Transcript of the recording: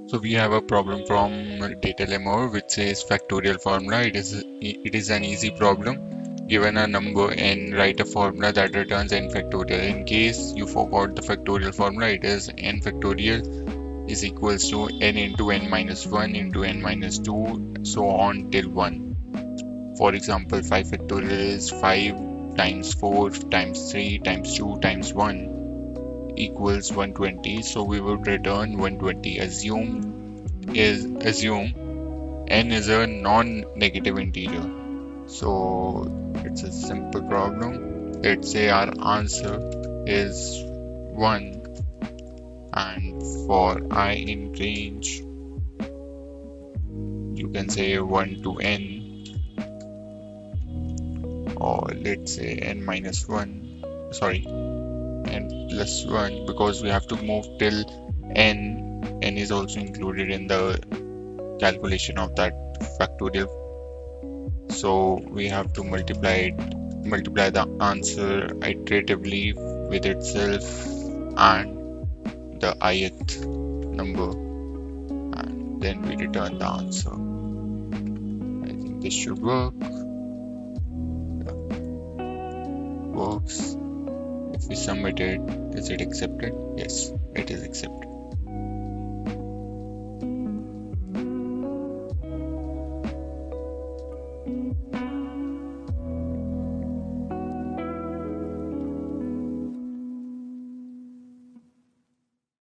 So we have a problem from DataLemur which says factorial formula. It is an easy problem. Given a number n, write a formula that returns n factorial. In case you forgot the factorial formula, it is n factorial is equals to n into n minus 1 into n minus 2, so on till 1. For example, 5 factorial is 5 times 4 times 3 times 2 times 1 equals 120. So we would return 120. Assume n is a non-negative integer. So it's a simple problem. Let's say our answer is 1, and for I in range you can say 1 to n, or let's say n minus 1, sorry, n plus 1, because we have to move till n is also included in the calculation of that factorial. So we have to multiply the answer iteratively with itself and the ith number, and then we return the answer. I think this should work. Works. If we submit it, is it accepted? Yes, it is accepted.